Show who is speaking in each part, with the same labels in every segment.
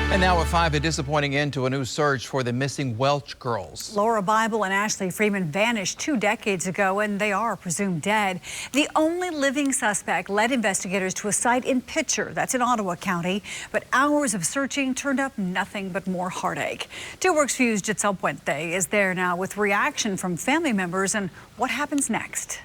Speaker 1: And now at 5, a disappointing end to a new search for the missing Welch girls.
Speaker 2: Laura Bible and Ashley Freeman vanished 2 decades ago, and they are presumed dead. The only living suspect led investigators to a site in Pitcher, that's in Ottawa County, but hours of searching turned up nothing but more heartache. 2 Works View's GITZEL PUENTE is there now with reaction from family members and what happens next.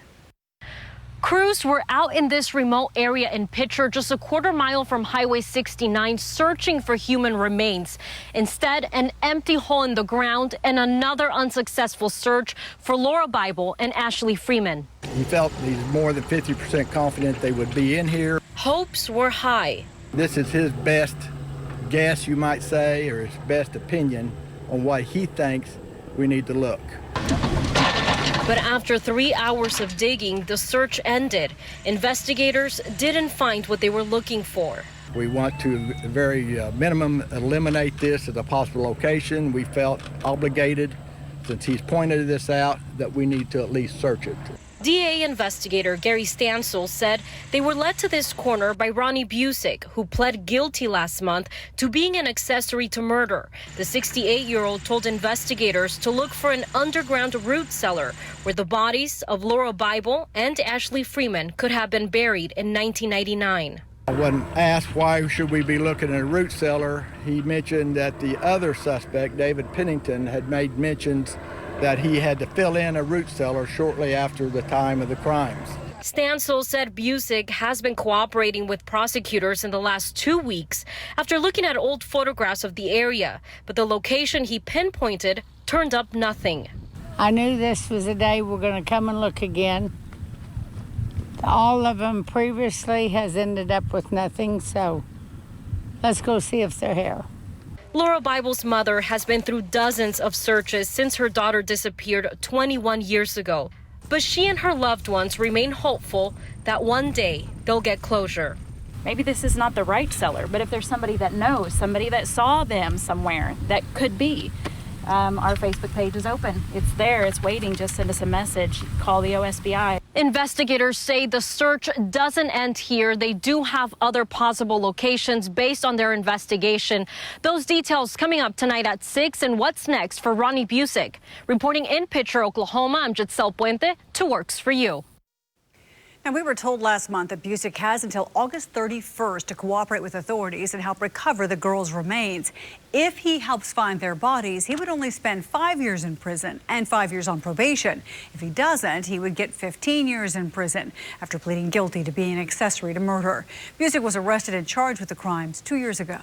Speaker 3: Crews were out in this remote area in Pitcher, just a quarter-mile from Highway 69, searching for human remains. Instead, an empty hole in the ground and another unsuccessful search for Laura Bible and Ashley Freeman.
Speaker 4: He felt he's more than 50% confident they would be in here.
Speaker 3: Hopes were high.
Speaker 4: This is his best guess, you might say, or his best opinion on what he thinks we need to look.
Speaker 3: But after 3 hours of digging, the search ended. Investigators didn't find what they were looking for.
Speaker 4: We want to, at the very minimum, eliminate this as a possible location. We felt obligated, since he's pointed this out, that we need to at least search it.
Speaker 3: DA investigator Gary Stansel said they were led to this corner by Ronnie BUSICK, who pled guilty last month to being an accessory to murder. The 68-year-old told investigators to look for an underground root cellar where the bodies of Laura Bible and Ashley Freeman could have been buried in 1999.
Speaker 4: When asked why should we be looking at a root cellar, he mentioned that the other suspect, David Pennington, had made mentions that he had to fill in a root cellar shortly after the time of the crimes.
Speaker 3: Stansel said BUSICK has been cooperating with prosecutors in the last 2 weeks after looking at old photographs of the area, but the location he pinpointed turned up nothing.
Speaker 5: I knew this was the day we're going to come and look again. All of them previously has ended up with nothing, so let's go see if they're here.
Speaker 3: Laura Bible's mother has been through dozens of searches since her daughter disappeared 21 years ago. But she and her loved ones remain hopeful that one day they'll get closure.
Speaker 6: Maybe this is not the right seller, but if there's somebody that knows, somebody that saw them somewhere, that could be. Our Facebook page is open. It's there. It's waiting. Just send us a message. Call the OSBI.
Speaker 3: Investigators say the search doesn't end here. They do have other possible locations based on their investigation. Those details coming up tonight at 6. And what's next for Ronnie BUSICK? Reporting in Pitcher, Oklahoma, I'm GITZEL PUENTE. 2 Works for you.
Speaker 2: Now, we were told last month that BUSICK has until August 31st to cooperate with authorities and help recover the girls' remains. If he helps find their bodies, he would only spend 5 years in prison and 5 years on probation. If he doesn't, he would get 15 years in prison after pleading guilty to being an accessory to murder. BUSICK was arrested and charged with the crimes 2 years ago.